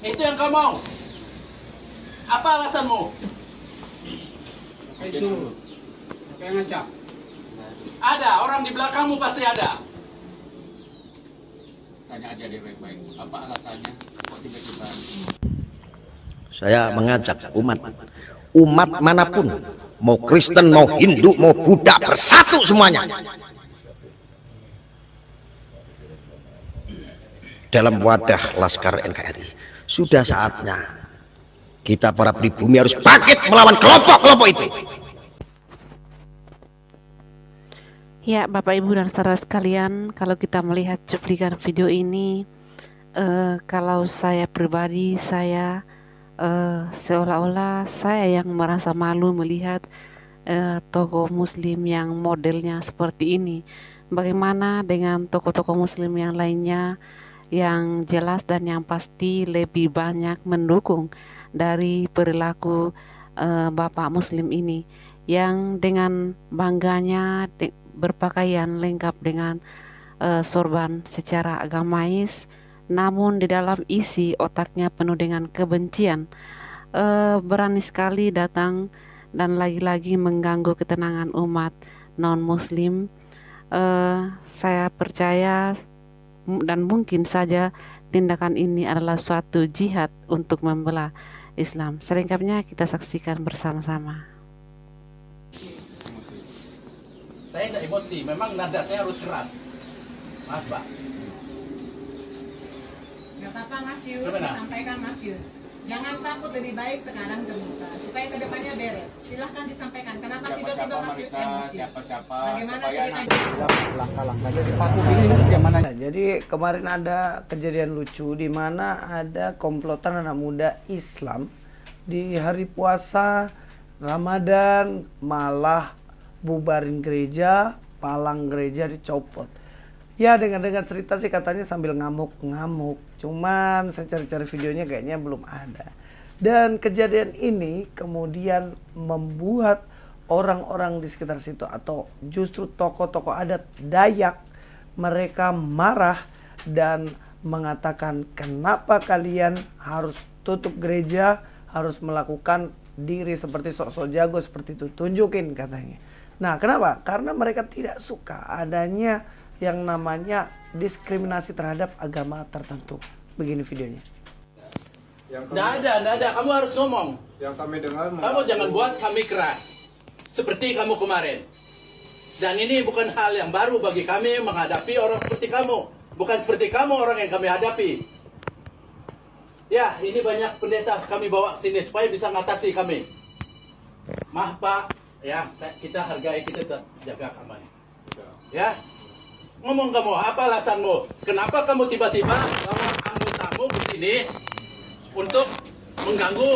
Itu yang kau mau? Apa alasanmu? Siapa suruh? Siapa yang ngajak? Ada, orang di belakangmu pasti ada. Tanya aja dia baik-baik. Apa alasannya? Kok tiba-tiba? Saya mengajak umat manapun, mau Kristen, mau Hindu, mau Buddha, bersatu semuanya dalam wadah Laskar NKRI. Sudah saatnya kita para pribumi harus bangkit melawan kelompok-kelompok itu. Ya, Bapak Ibu dan saudara sekalian, kalau kita melihat cuplikan video ini, kalau saya pribadi, saya seolah-olah saya yang merasa malu melihat tokoh muslim yang modelnya seperti ini. Bagaimana dengan tokoh-tokoh muslim yang lainnya yang jelas dan yang pasti lebih banyak mendukung dari perilaku Bapak Muslim ini, yang dengan bangganya berpakaian lengkap dengan sorban secara agamais, namun di dalam isi otaknya penuh dengan kebencian. Berani sekali datang dan lagi-lagi mengganggu ketenangan umat non-muslim. Saya percaya dan mungkin saja tindakan ini adalah suatu jihad untuk membelah Islam. Selengkapnya kita saksikan bersama-sama. Saya tidak emosi, memang nada saya harus keras. Maaf Pak. Gak apa-apa Mas Yus, Gimana? disampaikan Mas Yus. Jangan takut, lebih baik sekarang terbuka supaya kedepannya beres. Silahkan disampaikan. Kenapa tiba-tiba Mas Yus emosi? Siapa-siapa Bagaimana supaya ceritanya? Langkah-langkah jadi patuh ini bagaimana? Nah, jadi kemarin ada kejadian lucu di mana ada komplotan anak muda Islam di hari puasa Ramadan malah bubarin gereja, palang gereja dicopot. Ya, dengar-dengar cerita sih katanya sambil ngamuk-ngamuk. Cuman saya cari-cari videonya kayaknya belum ada. Dan kejadian ini kemudian membuat orang-orang di sekitar situ atau justru tokoh-tokoh adat Dayak, mereka marah dan mengatakan, kenapa kalian harus tutup gereja, harus melakukan diri seperti sok-sok jago seperti itu, tunjukin katanya. Nah, kenapa? Karena mereka tidak suka adanya yang namanya diskriminasi terhadap agama tertentu. Begini videonya. Tidak ada. Kamu harus ngomong. Yang kami dengar, Kamu jangan buat kami keras seperti kamu kemarin. Dan ini bukan hal yang baru bagi kami menghadapi orang seperti kamu. Bukan seperti kamu orang yang kami hadapi. Ya, ini banyak pendeta kami bawa ke sini supaya bisa mengatasi kami. Maaf Pak, ya kita hargai, kita jaga keamanan. Ya, ngomong kamu, apa alasanmu? Kenapa kamu tiba-tiba bawa anggotaamu ke sini untuk mengganggu,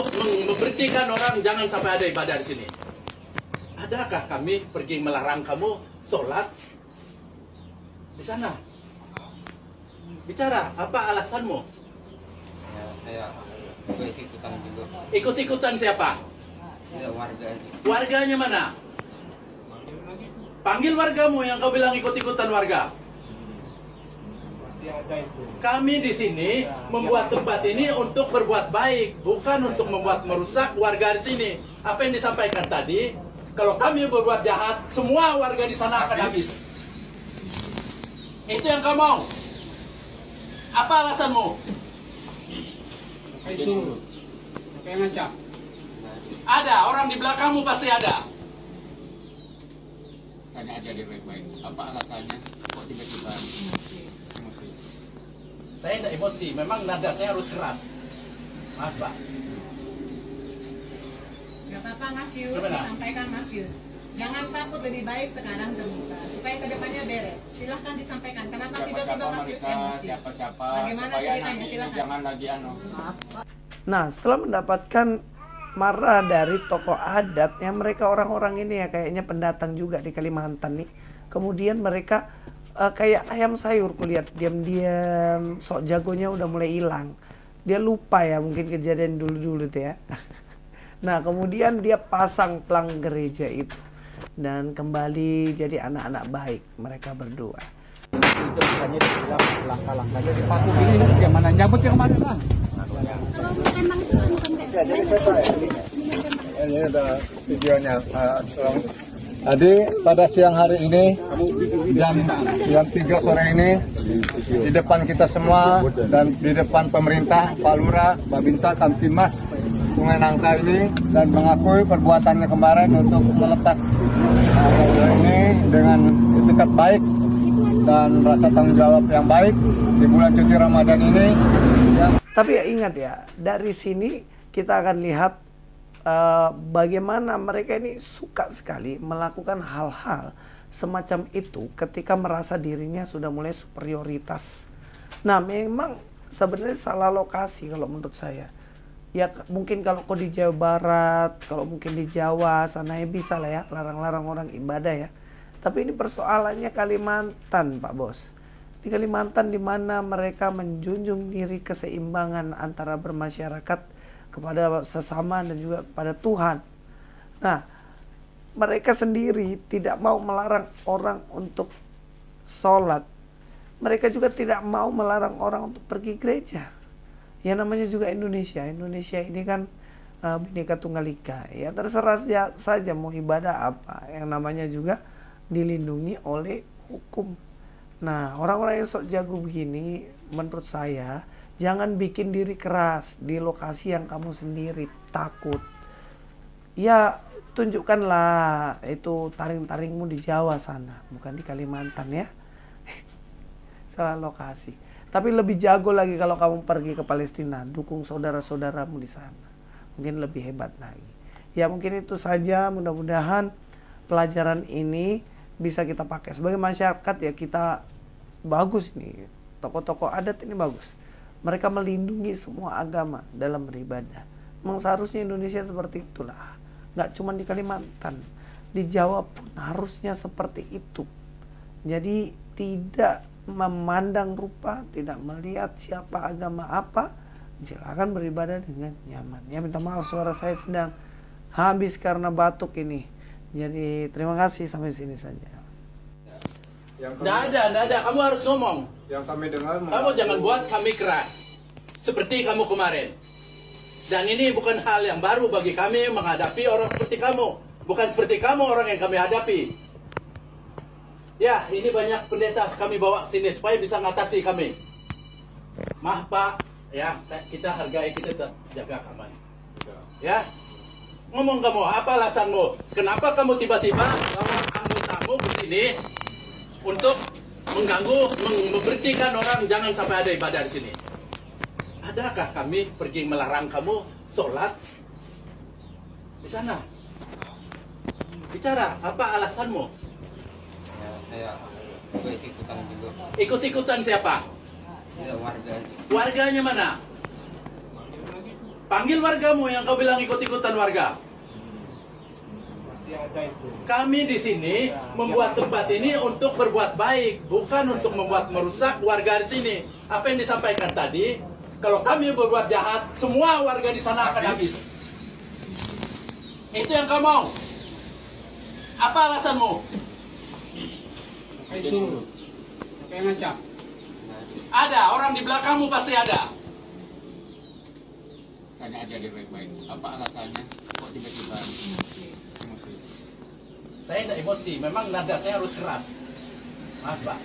memberhentikan orang jangan sampai ada ibadah di sini? Adakah kami pergi melarang kamu sholat di sana? Bicara, apa alasanmu? Ya, saya ikut-ikutan juga. Ikut-ikutan siapa? Ya, warga ini. Warganya mana? Panggil wargamu yang kau bilang ikut-ikutan warga. Kami di sini membuat tempat ini untuk berbuat baik, bukan untuk membuat merusak warga di sini. Apa yang disampaikan tadi, kalau kami berbuat jahat, semua warga di sana akan habis. Itu yang kau mau? Apa alasanmu? Siapa suruh? Siapa yang ngajak? Ada, orang di belakangmu pasti ada. Tanya aja dia baik-baik. Apa alasannya? Kok tiba-tiba? Emosi. Saya tidak emosi, memang nada saya harus keras. Maaf Pak. Gak apa-apa Mas Yus, Gimana? disampaikan Mas Yus. Jangan takut, lebih baik sekarang terbuka supaya kedepannya beres. Silahkan disampaikan. Kenapa tiba-tiba Mas Yus emosi? Siapa-siapa Bagaimana supaya ceritanya? nanti ini Silahkan. jangan lagi Nah, setelah mendapatkan marah dari tokoh adat yang mereka orang-orang ini ya kayaknya pendatang juga di Kalimantan nih. Kemudian mereka kayak ayam sayur, kulihat diam-diam sok jagonya udah mulai hilang. Dia lupa ya mungkin kejadian dulu-dulu tuh ya. Nah, kemudian dia pasang pelang gereja itu dan kembali jadi anak-anak baik mereka berdua. Itu makanya dibilang langkah-langkah jadi patuh ini bagaimana? Nyambut yang kemarin lah. Ya, jadi selesai. Ini ada videonya. Tadi pada siang hari ini jam 3 sore ini di depan kita semua dan di depan pemerintah, Pak Lurah, Babinsa, Kamtimas Sungai Nangka ini, dan mengakui perbuatannya kemarin untuk melepas ini dengan etikat baik dan rasa tanggung jawab yang baik di bulan suci Ramadan ini. Ya. Tapi ya ingat ya, dari sini kita akan lihat bagaimana mereka ini suka sekali melakukan hal-hal semacam itu ketika merasa dirinya sudah mulai superioritas. Nah, memang sebenarnya salah lokasi kalau menurut saya. Ya mungkin kalau kau di Jawa Barat, kalau mungkin di Jawa sana ya bisa lah ya, larang-larang orang ibadah ya. Tapi ini persoalannya Kalimantan, Pak Bos. Di Kalimantan di mana mereka menjunjung diri keseimbangan antara bermasyarakat kepada sesama dan juga kepada Tuhan. Nah, mereka sendiri tidak mau melarang orang untuk sholat. Mereka juga tidak mau melarang orang untuk pergi gereja. Ya namanya juga Indonesia. Indonesia ini kan Bhinneka Tunggal Ika. Ya terserah saja mau ibadah apa. Yang namanya juga dilindungi oleh hukum. Nah, orang-orang yang sok jago begini, menurut saya, jangan bikin diri keras di lokasi yang kamu sendiri takut. Ya, tunjukkanlah itu taring-taringmu di Jawa sana, bukan di Kalimantan ya. Salah lokasi. Tapi lebih jago lagi kalau kamu pergi ke Palestina, dukung saudara-saudaramu di sana. Mungkin lebih hebat lagi. Ya, mungkin itu saja, mudah-mudahan pelajaran ini bisa kita pakai sebagai masyarakat ya. Kita bagus ini, tokoh-tokoh adat ini bagus. Mereka melindungi semua agama dalam beribadah. Memang seharusnya Indonesia seperti itulah. Nggak cuma di Kalimantan, di Jawa pun harusnya seperti itu. Jadi tidak memandang rupa, tidak melihat siapa agama apa, silakan beribadah dengan nyaman. Ya, minta maaf suara saya sedang habis karena batuk ini. Jadi terima kasih, sampai sini saja. Nggak ada. Kamu harus ngomong. Yang kami dengar, Kamu jangan buat kami keras seperti kamu kemarin. Dan ini bukan hal yang baru bagi kami menghadapi orang seperti kamu. Bukan seperti kamu orang yang kami hadapi. Ya, ini banyak pendeta kami bawa sini supaya bisa ngatasi kami. Maaf Pak, ya kita hargai, kita jaga aman. Ya, ngomong kamu, apa alasanmu? Kenapa kamu tiba-tiba bawa anggotaamu ke sini untuk mengganggu, memberhentikan orang jangan sampai ada ibadah di sini? Adakah kami pergi melarang kamu sholat di sana? Bicara, apa alasanmu? Ya, saya ikut-ikutan juga. Ikut-ikutan siapa? Ya, warga. Warganya mana? Panggil wargamu yang kau bilang ikut-ikutan warga. Kami di sini membuat tempat ini untuk berbuat baik, bukan untuk membuat merusak warga di sini. Apa yang disampaikan tadi, kalau kami berbuat jahat, semua warga di sana akan habis. Itu yang kau mau. Apa alasanmu? Saya suruh. Siapa yang ngacak? Ada, orang di belakangmu pasti ada. Tanya aja dia baik-baik. Apa alasannya? Kok tiba-tiba emosi? Saya tidak emosi, memang nada saya harus keras. Maaf Pak.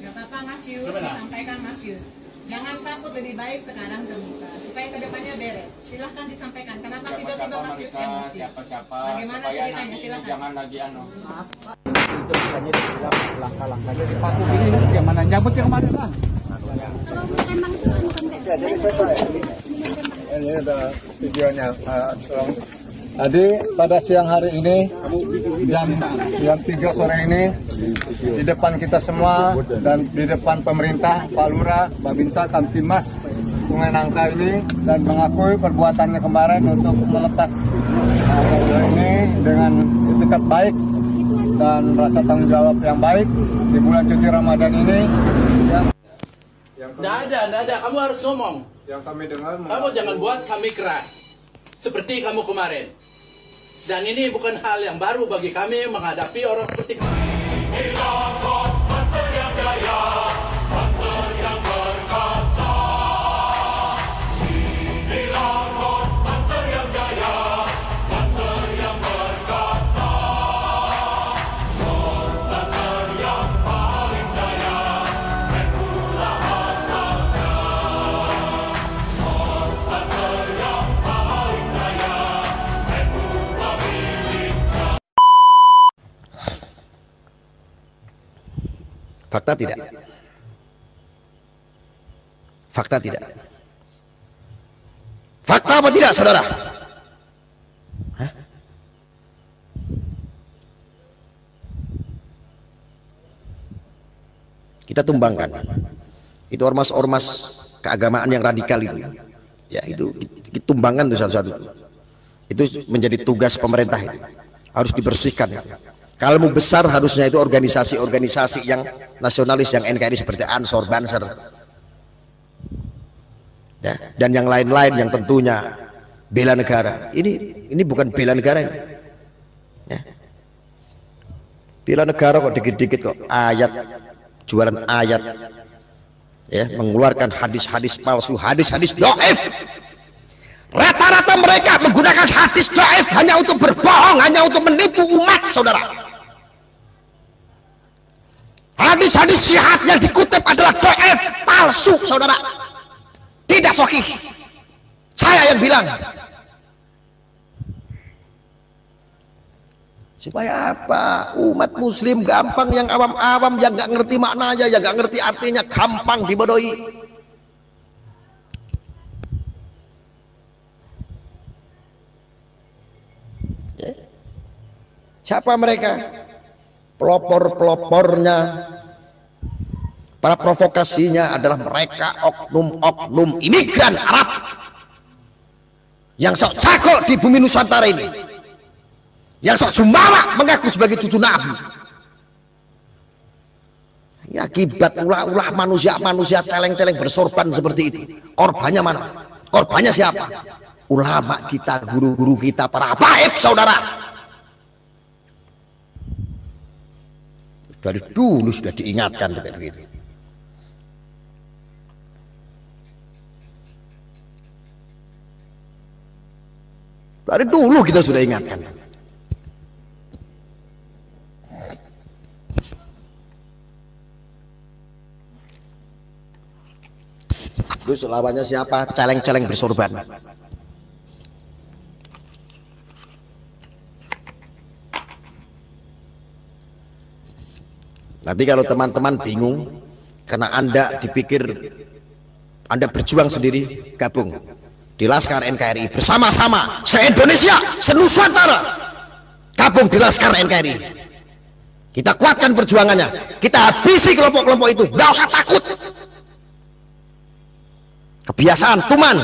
Gak apa-apa Mas Yus, Gimana? disampaikan Mas Yus. Jangan takut, lebih baik sekarang terbuka supaya kedepannya beres. Silahkan disampaikan. Kenapa tiba-tiba Mas Yus emosi? Siapa-siapa. Bagaimana Supaya ceritanya? nanti ini Silahkan. jangan lagi Itu bukannya dibilang langkah-langkah dari Pak ini gimana nyabut yang kemarin lah. ya, jadi selesai. Ini ada videonya. Tadi pada siang hari ini jam 3 sore ini di depan kita semua dan di depan pemerintah, Pak Lurah, Babinsa, Kamtimas Sungai Nangka ini, dan mengakui perbuatannya kemarin untuk melepas ini dengan etikat baik dan rasa tanggung jawab yang baik di bulan suci Ramadan ini. Nggak ada. Kamu harus ngomong. Yang kami dengar, Kamu jangan buat kami keras seperti kamu kemarin. Dan ini bukan hal yang baru bagi kami menghadapi orang seperti kamu. Fakta tidak? Fakta tidak? Fakta apa tidak, saudara? Hah? Kita tumbangkan. Itu ormas-ormas keagamaan yang radikal itu. Ya, itu ditumbangkan tuh satu-satu. Itu menjadi tugas pemerintah itu. Harus dibersihkan. Kalau mau besar harusnya itu organisasi-organisasi yang nasionalis, yang NKRI seperti Ansor, Banser, ya, dan yang lain-lain yang tentunya bela negara. Ini bukan bela negara ini. Ya. Bela negara kok dikit-dikit kok ayat, jualan ayat, ya, mengeluarkan hadis-hadis palsu, hadis-hadis dhaif. Rata-rata mereka menggunakan hadis dhaif hanya untuk berbohong, hanya untuk menipu umat, saudara. Hadis-hadis syihad yang dikutip adalah dhaif, palsu, saudara. Tidak sahih. Saya yang bilang. Supaya apa? Umat muslim gampang, yang awam-awam, yang nggak ngerti maknanya, yang nggak ngerti artinya, gampang dibodohi. Siapa mereka? Pelopor-pelopornya, para provokasinya adalah mereka oknum-oknum imigran Arab yang sok jago di bumi Nusantara ini, yang sok jumawa mengaku sebagai cucu Nabi. Akibat ulah-ulah manusia-manusia celeng-celeng bersorban seperti itu, korbannya mana? Korbannya siapa? Ulama kita, guru-guru kita, para habaib, saudara. Dari dulu sudah diingatkan seperti begitu. Dari dulu kita sudah ingatkan. Terus lawannya siapa? Celeng-celeng bersorban. Nanti kalau teman-teman bingung karena Anda dipikir Anda berjuang sendiri, gabung di Laskar NKRI bersama-sama se-Indonesia, se-Nusantara, gabung di Laskar NKRI. Kita kuatkan perjuangannya, kita habisi kelompok-kelompok itu, nggak usah takut. Kebiasaan tuman.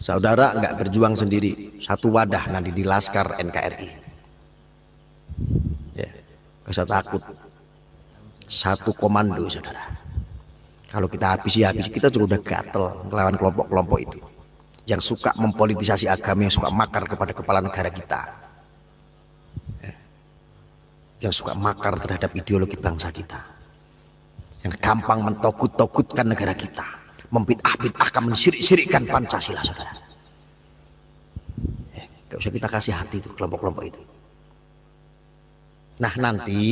Saudara nggak berjuang sendiri, satu wadah nanti di Laskar NKRI. Ya, nggak usah takut. Satu komando, saudara. Kalau kita habisi, kita juga udah gatel melawan kelompok-kelompok itu yang suka mempolitisasi agama, yang suka makar kepada kepala negara kita, ya, yang suka makar terhadap ideologi bangsa kita, yang gampang mentogut-togutkan negara kita, membid'ah-bid'ahkan, mensirik-sirikkan Pancasila, saudara. Gak usah kita kasih hati itu kelompok-kelompok itu. Nah nanti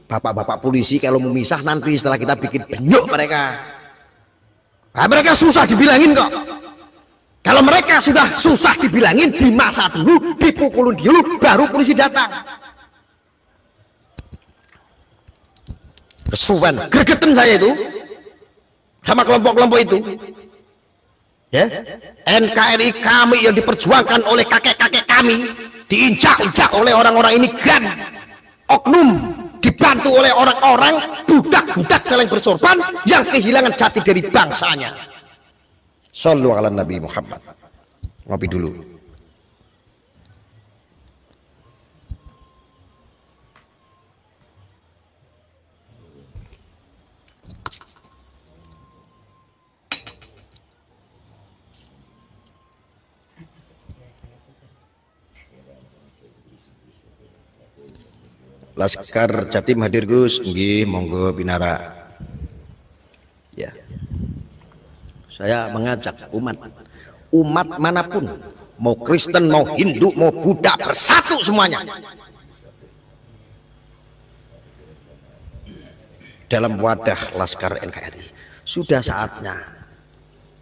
bapak-bapak polisi kalau memisah nanti setelah kita bikin benyuk mereka, nah, mereka susah dibilangin kok. Kalau mereka sudah susah dibilangin, di masa dulu dipukulin dulu baru polisi datang. Kesuwen, gregetan saya itu sama kelompok-kelompok itu, ya. NKRI kami yang diperjuangkan oleh kakek-kakek kami diinjak-injak oleh orang-orang imigran, oknum, dibantu oleh orang-orang budak-budak celeng bersorban yang kehilangan jati dari bangsanya. Shallu ala Nabi Muhammad. Ngopi dulu. Laskar Jatim hadir Gus, nggih, monggo binara. Ya. saya mengajak umat manapun, mau Kristen, mau Hindu, mau Buddha, bersatu semuanya dalam wadah Laskar NKRI. Sudah saatnya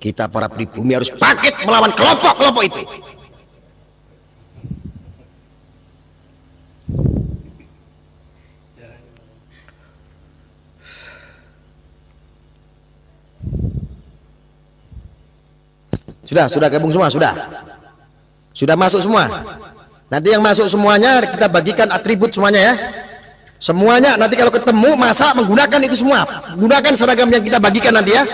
kita para pribumi harus bangkit melawan kelompok-kelompok itu. Sudah gabung semua, sudah masuk semua. Nanti yang masuk semuanya kita bagikan atribut semuanya ya. Semuanya nanti kalau ketemu masa menggunakan itu semua, gunakan seragam yang kita bagikan nanti ya.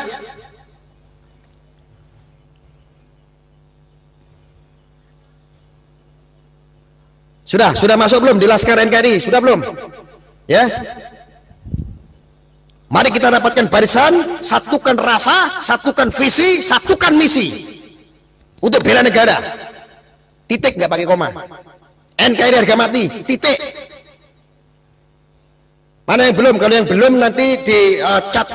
Sudah masuk belum di Laskar NKRI? Sudah belum? Ya. Mari kita dapatkan barisan, satukan rasa, satukan visi, satukan misi untuk bela negara. Titik, nggak pakai koma. NKRI harga mati, titik. Mana yang belum? Kalau yang belum nanti di chat,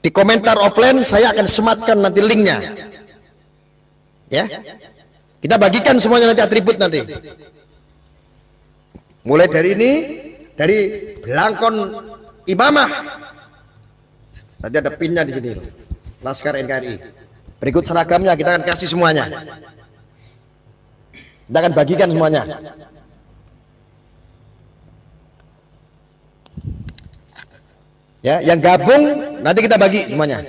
di komentar offline saya akan sematkan nanti linknya. Ya, kita bagikan semuanya nanti atribut nanti. Mulai dari ini, dari belangkon imamah. Nanti ada pinnya di sini, Laskar NKRI. Berikut seragamnya kita akan kasih semuanya. Kita akan bagikan semuanya. Ya, yang gabung nanti kita bagi semuanya.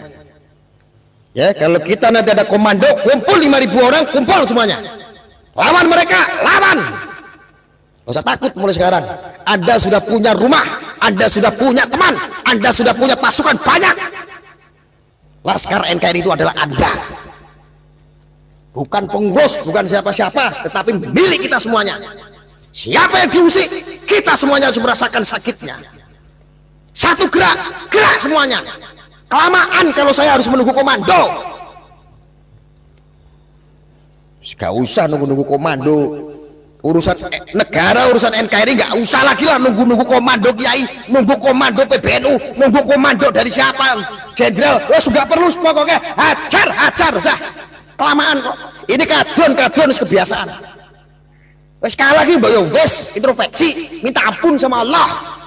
Ya, kalau kita nanti ada komando, kumpul 5.000 orang, kumpul semuanya. Lawan mereka, lawan. Gak usah takut mulai sekarang. Anda sudah punya rumah, Anda sudah punya teman, Anda sudah punya pasukan banyak. Laskar NKRI itu adalah Anda. Bukan pengurus, bukan siapa-siapa, tetapi milik kita semuanya. Siapa yang diusik, kita semuanya harus merasakan sakitnya. Satu gerak semuanya. Kelamaan kalau saya harus menunggu komando. Gak usah nunggu komando. Urusan negara, urusan NKRI nggak usah lagi lah nunggu komando Kiai, nunggu komando PBNU, nunggu komando dari siapa jenderal. Sudah perlu pokoknya hajar udah kelamaan kok. Ini kadon kebiasaan. Sekali lagi mbak yo wes introspeksi, minta ampun sama Allah.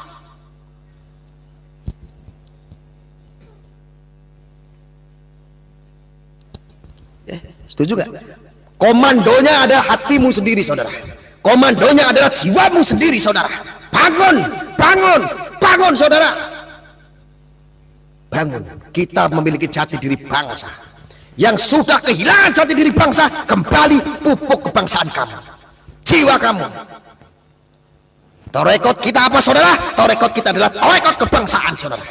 Setuju gak? Komandonya adalah hatimu sendiri saudara. Komandonya adalah jiwamu sendiri saudara. Bangun saudara. Bangun. Kita memiliki jati diri bangsa. Yang sudah kehilangan jati diri bangsa, kembali pupuk kebangsaan kamu, jiwa kamu. Torekot kita apa saudara? Torekot kita adalah torekot kebangsaan saudara.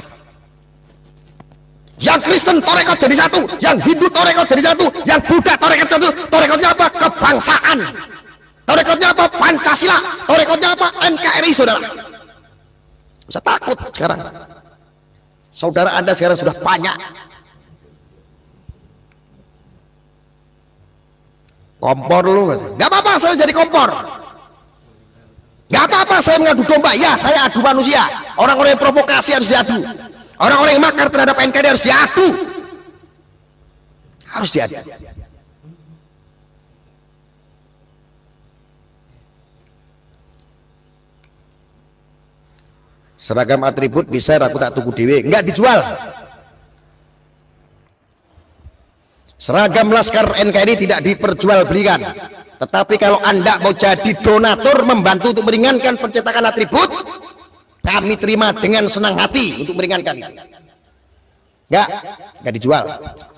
Yang Kristen torekot jadi satu, yang Hindu torekot jadi satu, yang Buddha torekot satu. Torekotnya apa? Kebangsaan. Torekotnya apa? Pancasila. Torekotnya apa? NKRI saudara. Usah takut sekarang. Saudara Anda sekarang sudah banyak. Kompor lu, nggak apa-apa saya jadi kompor. Nggak apa-apa saya mengadu domba. Ya saya adu manusia. Orang-orang yang provokasi harus diadu. Orang-orang yang makar terhadap NKRI harus diadu. Harus diadu. Seragam atribut bisa aku tak tuku dewe, enggak dijual. Seragam Laskar NKRI tidak diperjualbelikan. Tetapi kalau Anda mau jadi donatur membantu untuk meringankan pencetakan atribut, kami terima dengan senang hati untuk meringankan. Enggak dijual.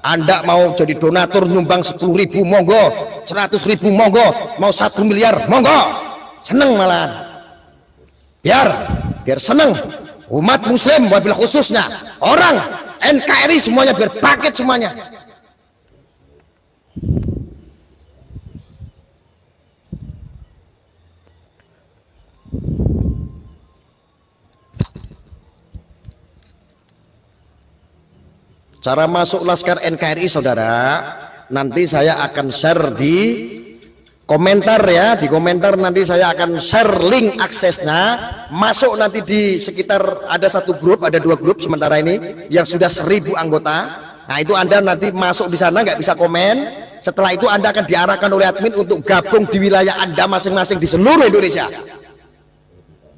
Anda mau jadi donatur nyumbang 10.000 monggo, 100.000 monggo, mau 1 miliar monggo, seneng malahan. Biar seneng umat muslim, wabil khususnya orang NKRI semuanya biar bangkit semuanya. Cara masuk Laskar NKRI saudara, nanti saya akan share di komentar ya, di komentar nanti saya akan share link aksesnya. Masuk nanti di sekitar ada 1 grup, ada 2 grup sementara ini yang sudah 1.000 anggota. Nah itu Anda nanti masuk di sana nggak bisa komen. Setelah itu Anda akan diarahkan oleh admin untuk gabung di wilayah Anda masing-masing di seluruh Indonesia.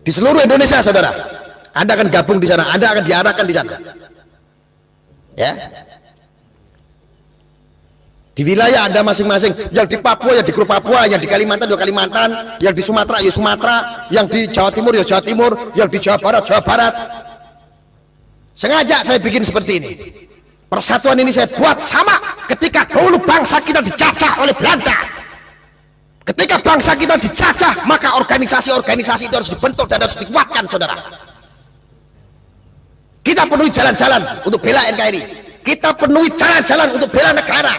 Di seluruh Indonesia, saudara. Anda akan gabung di sana. Anda akan diarahkan di sana. Ya. Di wilayah Anda masing-masing, yang di Papua ya di grup Papua, yang di Kalimantan ya Kalimantan, yang di Sumatera ya Sumatera, yang di Jawa Timur ya Jawa Timur, yang di Jawa Barat. Sengaja saya bikin seperti ini. Persatuan ini saya buat sama ketika dulu bangsa kita dijajah oleh Belanda. Ketika bangsa kita dijajah, maka organisasi-organisasi itu harus dibentuk dan harus dikuatkan, saudara. Kita penuhi jalan-jalan untuk bela NKRI. Kita penuhi jalan-jalan untuk bela negara.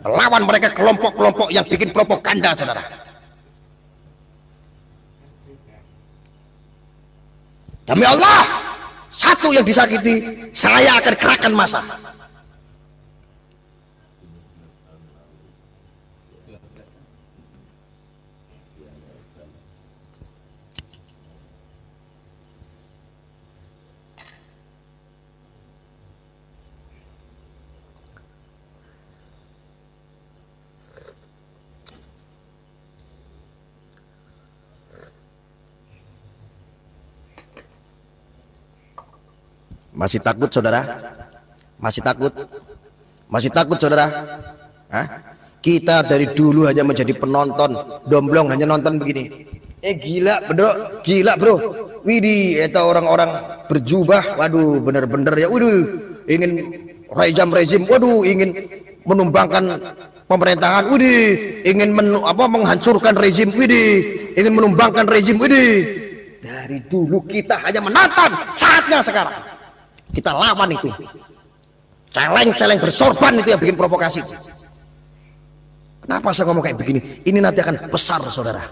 Lawan mereka kelompok-kelompok yang bikin propaganda, saudara. Demi Allah, satu yang disakiti, saya akan kerahkan massa. Masih takut, saudara? Masih takut? Masih takut, saudara? Hah? Kita dari dulu hanya menjadi penonton, domblong hanya nonton begini. Gila, bro, gila, bro. Widih, itu orang-orang berjubah, waduh, bener-bener ya, waduh, ingin rezim, waduh, ingin menumbangkan pemerintahan, widih, ingin menghancurkan rezim, widih, ingin menumbangkan rezim, widih. Dari dulu kita hanya menonton, saatnya sekarang kita lawan itu. Celeng-celeng bersorban itu yang bikin provokasi. Kenapa saya ngomong kayak begini? Ini nanti akan besar, saudara.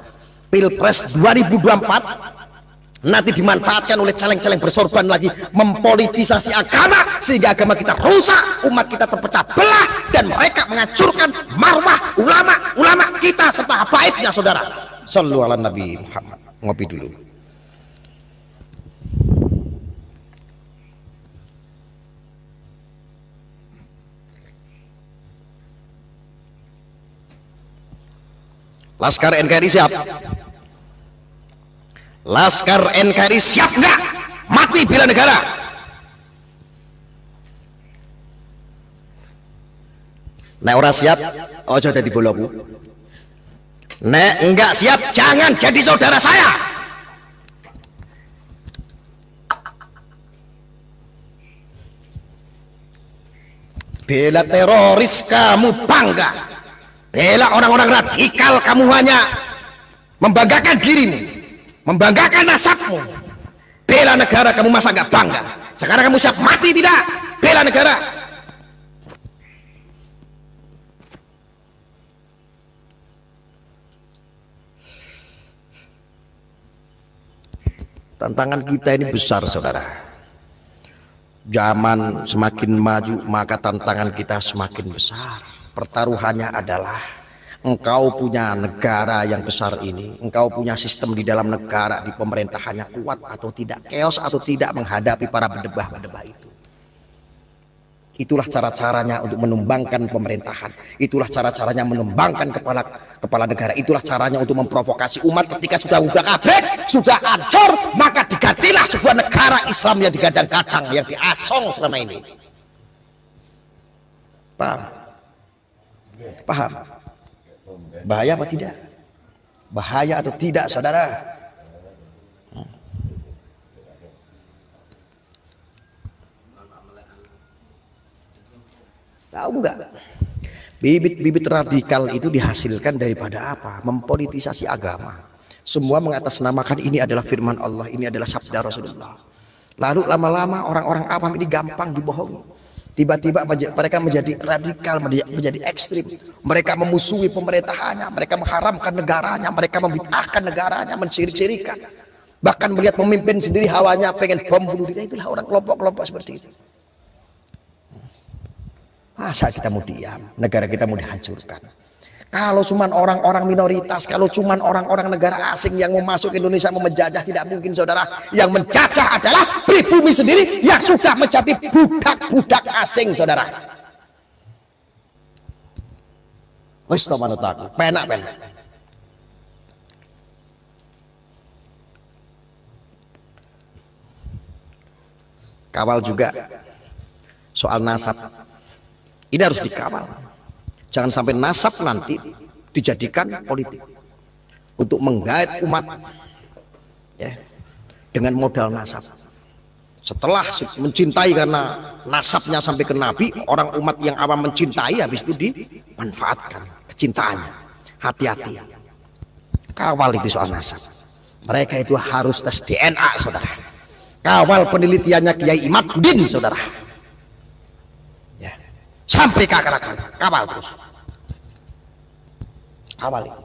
Pilpres 2024 nanti dimanfaatkan oleh celeng-celeng bersorban lagi, mempolitisasi agama sehingga agama kita rusak, umat kita terpecah belah, dan mereka menghancurkan marwah ulama kita serta habaibnya, saudara. Shallu ala Nabi Muhammad. Ngopi dulu. Laskar NKRI siap? Laskar NKRI siap nggak mati bela negara? Nek ora siap, ojo dadi boloku. Nek enggak siap, jangan jadi saudara saya. Bela teroris kamu bangga. Bela orang-orang radikal kamu hanya membanggakan dirimu, membanggakan nasabmu. Bela negara kamu masa nggak bangga? Sekarang kamu siap mati tidak? Bela negara. Tantangan kita ini besar, saudara. Zaman semakin maju, maka tantangan kita semakin besar. Pertaruhannya adalah engkau punya negara yang besar ini, engkau punya sistem di dalam negara, di pemerintahannya kuat atau tidak, chaos atau tidak menghadapi para bedebah-bedebah itu. Itulah cara-caranya untuk menumbangkan pemerintahan. Itulah cara-caranya menumbangkan kepala negara. Itulah caranya untuk memprovokasi umat ketika sudah kabeh, sudah hancur, maka digantilah sebuah negara Islam yang digadang-gadang, yang diasong selama ini. Paham? Paham? Bahaya apa tidak? Bahaya atau tidak, saudara? Tahu nggak? Bibit-bibit radikal itu dihasilkan daripada apa? Mempolitisasi agama. Semua mengatasnamakan ini adalah firman Allah, ini adalah sabda Rasulullah. Lalu lama-lama orang-orang awam ini gampang dibohongi. Tiba-tiba mereka menjadi radikal, menjadi ekstrim. Mereka memusuhi pemerintahannya, mereka mengharamkan negaranya, mereka membid'ahkan negaranya, mensirik-sirikan. Bahkan melihat pemimpin sendiri hawanya pengen bom bunuh diri. Itulah orang kelompok-kelompok seperti itu. Masa kita mau diam? Negara kita mau dihancurkan. Kalau cuman orang-orang minoritas, kalau cuman orang-orang negara asing yang mau masuk ke Indonesia mau menjajah, tidak mungkin, saudara. Yang menjajah adalah pribumi sendiri yang sudah menjadi budak-budak asing, saudara. Wis to manut aku, penak-penak. Kawal juga soal nasab. Ini harus dikawal. Jangan sampai nasab nanti dijadikan politik untuk menggait umat ya, dengan modal nasab. Setelah mencintai karena nasabnya sampai ke Nabi, orang umat yang awam mencintai, habis itu dimanfaatkan kecintaannya. Hati-hati. Kawal itu soal nasab. Mereka itu harus tes DNA, saudara. Kawal penelitiannya Kiai Imaduddin, saudara. Ya. Sampai ke akar-akar. Kawal terus. Kawal itu.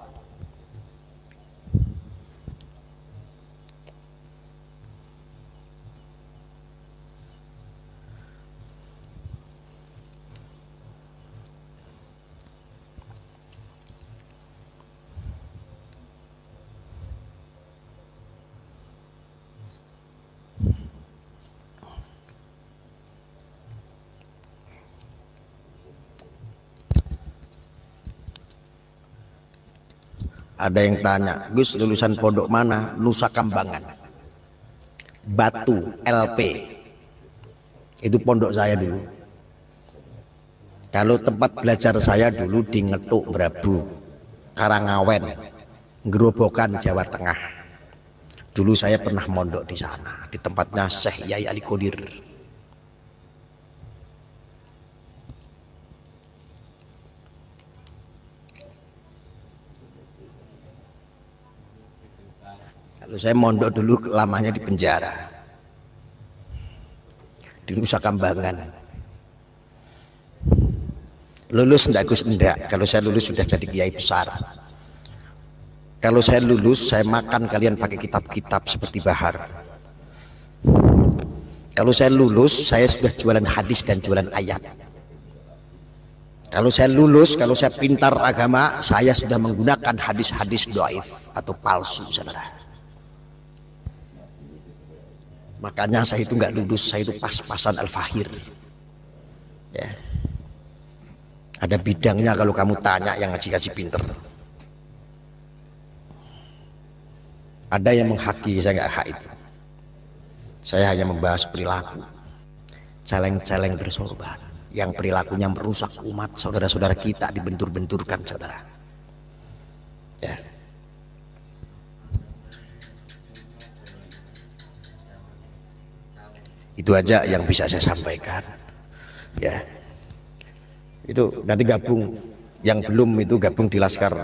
Ada yang tanya, Gus lulusan pondok mana? Nusa Kambangan, Batu LP. Itu pondok saya dulu. Kalau tempat belajar saya dulu di Ngetuk Brabu, Karangawen, Gerobokan, Jawa Tengah. Dulu saya pernah mondok di sana, di tempatnya Syekh Yai Ali Qodir. Lalu saya mondok dulu lamanya di penjara di Nusa Kambangan. Lulus enggak Gus? Enggak. Kalau saya lulus sudah jadi kiai besar. Kalau saya lulus, saya makan kalian pakai kitab-kitab seperti Bahar. Kalau saya lulus, saya sudah jualan hadis dan jualan ayat. Kalau saya lulus, kalau saya pintar agama, saya sudah menggunakan hadis-hadis dhaif atau palsu, saudara. Makanya saya itu nggak lulus, saya itu pas-pasan al-fakhir. Ya. Ada bidangnya kalau kamu tanya yang ngaji-ngaji pinter. Ada yang menghaki, saya nggak hak itu. Saya hanya membahas perilaku. Celeng-celeng bersorban yang perilakunya merusak umat saudara-saudara kita, dibentur-benturkan, saudara. Ya. Itu aja yang bisa saya sampaikan. Ya. Itu nanti gabung, yang belum itu gabung di Laskar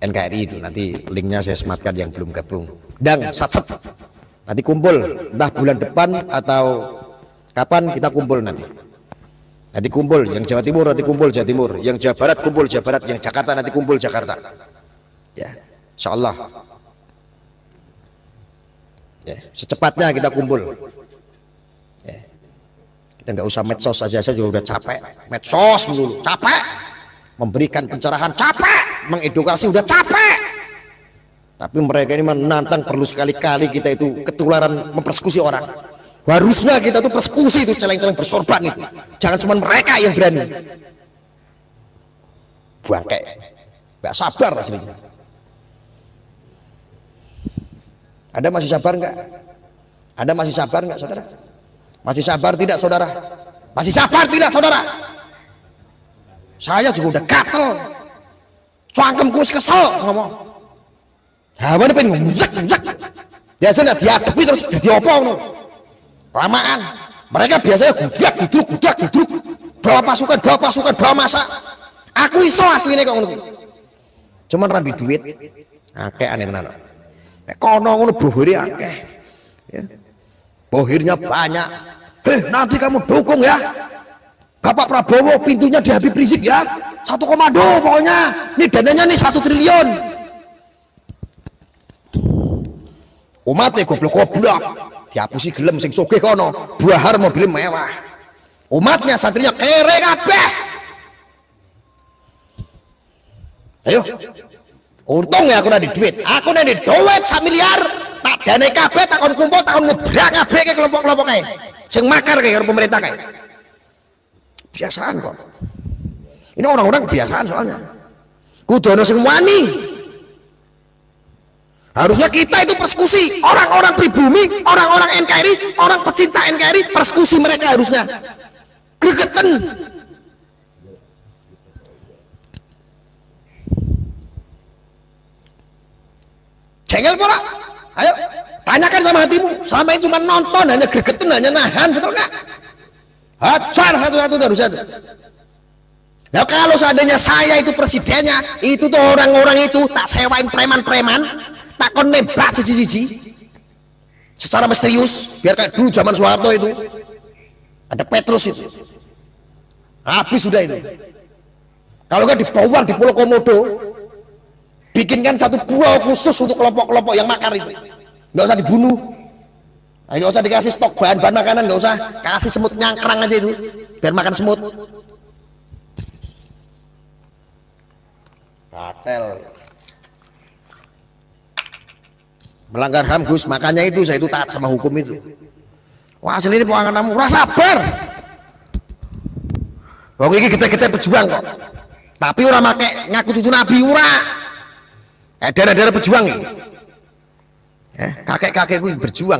NKRI itu, nanti linknya saya sematkan yang belum gabung. Dan sat-sat nanti kumpul, entah bulan depan atau kapan kita kumpul nanti. Nanti kumpul, yang Jawa Timur nanti kumpul Jawa Timur, yang Jawa Barat kumpul Jawa Barat, yang Jakarta nanti kumpul Jakarta. Ya, insyaallah. Ya, secepatnya kita kumpul. Kita nggak usah medsos saja, saya juga udah capek medsos dulu, capek memberikan pencerahan, capek mengedukasi, udah capek. Tapi mereka ini menantang, perlu sekali-kali kita itu ketularan mempersekusi orang. Harusnya kita tuh persekusi itu celeng-celeng bersorban itu, jangan cuma mereka yang berani. Bangke, nggak sabar aslinya. Ada masih sabar nggak? Ada masih sabar nggak, saudara? Masih sabar tidak, saudara? Masih sabar tidak, saudara? Saya juga udah gatel, cangkemku kesel ngomong. Hawa ini pengen ngomong-ngomong. Biasanya dihadapi terus jadi apa no? Lamaan. Mereka biasanya gudrak, bawa pasukan, bawa masa. Aku iso aslinya kok ngono. Cuman rambi duit, akeh aneh tenan. Nek kono ngono bohore akeh. Ya. Bohirnya banyak. Nanti kamu dukung ya Bapak Prabowo, pintunya di Habib Rizik ya, 1 komando pokoknya, ini dananya nih 1 triliun. Umatnya goblok-goblok, dihapusi gelem sing sugih kono, Bahar mobil mewah. Umatnya santrinya kere kabeh. Ayo, untung ya aku nanti duit, aku nanti duit 1 miliar, tak dane kabeh, tak kumpul, tak ngebrak kabeh ke kelompok-kelompok kayak sing makar kayak pemerintah kayak. Biasaan kok. Ini orang-orang kebiasaan soalnya. Kudu ana sing wani. Harusnya kita itu persekusi orang-orang pribumi, orang-orang NKRI, orang pecinta NKRI, persekusi mereka harusnya. Gregeten. Jengkel pula. Ayo, tanyakan sama hatimu. Selama ini cuma nonton, hanya gregeten, hanya nahan, betul nggak? Hajar satu-satu harusnya. Nah kalau seandainya saya itu presidennya, itu tuh orang-orang itu tak sewain preman-preman, takon nembak siji-siji secara misterius, biar kayak dulu zaman Soeharto itu ada Petrus itu, habis sudah itu. Kalau kan di Powang, di Pulau Komodo, bikinkan satu pulau khusus untuk kelompok-kelompok yang makar itu, nggak usah dibunuh, nggak usah dikasih stok bahan-bahan makanan, nggak usah kasih semut nyangkrang aja itu, biar makan semut. Kartel melanggar HAM Gus, makanya itu saya itu taat sama hukum itu. Wah asli ini pengangan kamu rasa sabar. Wong iki kita berjuang kok. Tapi orang make ngaku cucu Nabi ora. Daerah-daerah berjuang ini. Kakek-kakek gue berjuang.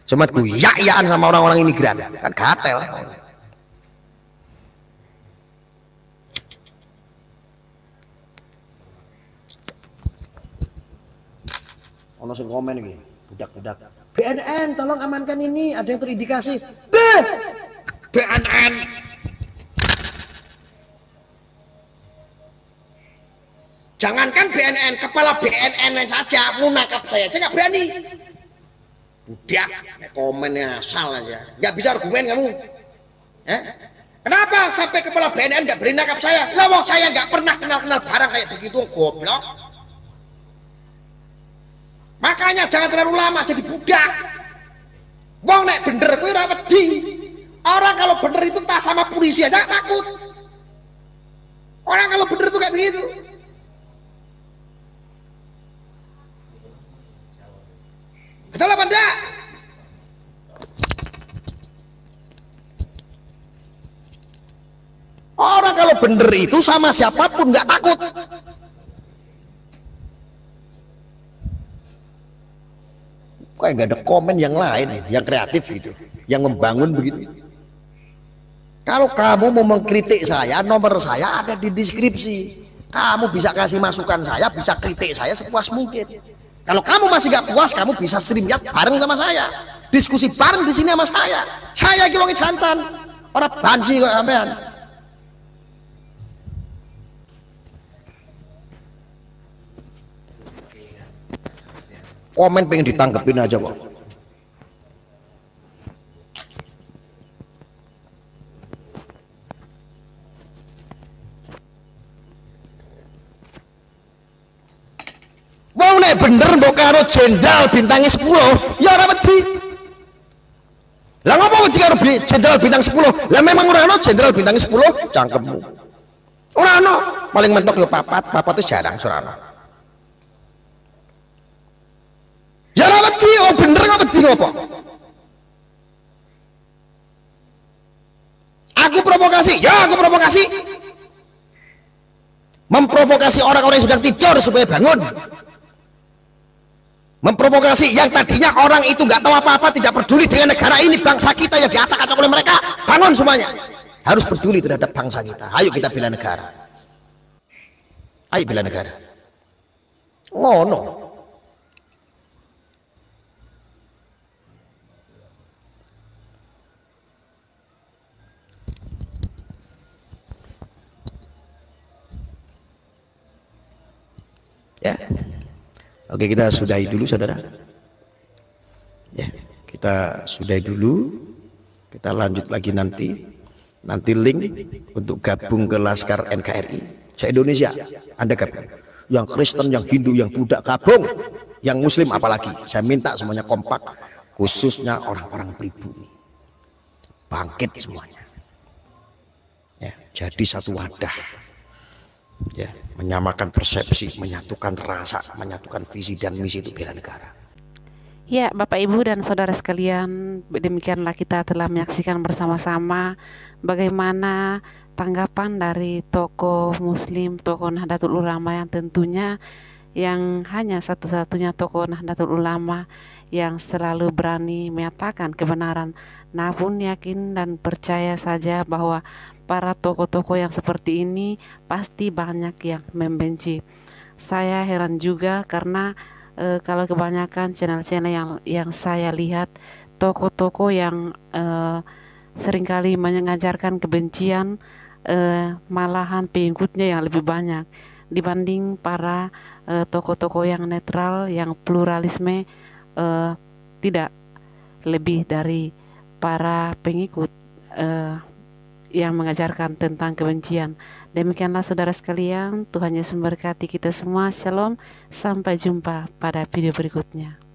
Cuma gue yak-yakan sama orang-orang imigran kan gatel. Ono sing komen iki, budak-budak. BNN tolong amankan ini, ada yang terindikasi. BNN. Jangankan BNN, kepala BNN saja menangkap saya nggak berani. Budak, komennya asal aja, nggak bisa argumen kamu. Kenapa sampai kepala BNN nggak berani nangkap saya? Lah wong saya nggak pernah kenal barang kayak begitu, goblok. Makanya jangan terlalu lama jadi budak. Wong nek bener kuwi ora wedi. Orang kalau bener itu tak sama polisi aja takut. Orang kalau bener itu kayak begitu. Betul apa enggak? Orang kalau bener itu sama siapapun nggak takut. Kok nggak ada komen yang lain, yang kreatif gitu, yang membangun begitu. Kalau kamu mau mengkritik saya, nomor saya ada di deskripsi. Kamu bisa kasih masukan saya, bisa kritik saya sepuas mungkin. Kalau kamu masih gak puas, kamu bisa streamnya bareng sama saya, diskusi bareng di sini sama saya. Saya ki wong jantan, orang banci kok sampean. Komen pengen ditangkepin aja kok. Mau nek bener mbok karo jenderal bintangnya 10, ya ora wedi. Lah ngopo wedi karo jenderal bintang 10? Lah memang ora ono jenderal bintang 10 cangkemmu. Ora ono, paling mentok yo papat itu jarang ora ono. Ya ora wedi, oh bener gak wedi ngopo? Aku provokasi, ya aku provokasi. Memprovokasi orang-orang yang sedang tidur supaya bangun. Memprovokasi yang tadinya orang itu nggak tahu apa-apa, tidak peduli dengan negara ini, bangsa kita yang diacak-acak oleh mereka, bangun semuanya. Harus peduli terhadap bangsa kita. Ayo kita bela negara. Ayo bela negara. Ngono. Ya. Oke, kita sudahi dulu saudara. Ya, kita sudahi dulu. Kita lanjut lagi nanti. Nanti link untuk gabung ke Laskar NKRI se-Indonesia. Anda gabung. Yang Kristen, yang Hindu, yang Buddha gabung. Yang Muslim apalagi. Saya minta semuanya kompak. Khususnya orang-orang pribumi. Bangkit semuanya. Ya, jadi satu wadah. Ya, menyamakan persepsi, menyatukan rasa, menyatukan visi dan misi itu bela negara. Ya, Bapak Ibu dan saudara sekalian, demikianlah kita telah menyaksikan bersama-sama bagaimana tanggapan dari tokoh Muslim, tokoh Nahdlatul Ulama yang tentunya yang hanya satu-satunya tokoh Nahdlatul Ulama yang selalu berani menyatakan kebenaran, namun yakin dan percaya saja bahwa para tokoh-tokoh yang seperti ini pasti banyak yang membenci. Saya heran juga karena kalau kebanyakan channel-channel yang saya lihat, tokoh-tokoh yang seringkali mengajarkan kebencian, malahan pengikutnya yang lebih banyak dibanding para tokoh-tokoh yang netral, yang pluralisme, tidak lebih dari para pengikut yang mengajarkan tentang kebencian. Demikianlah saudara sekalian, Tuhan Yesus memberkati kita semua. Shalom, sampai jumpa pada video berikutnya.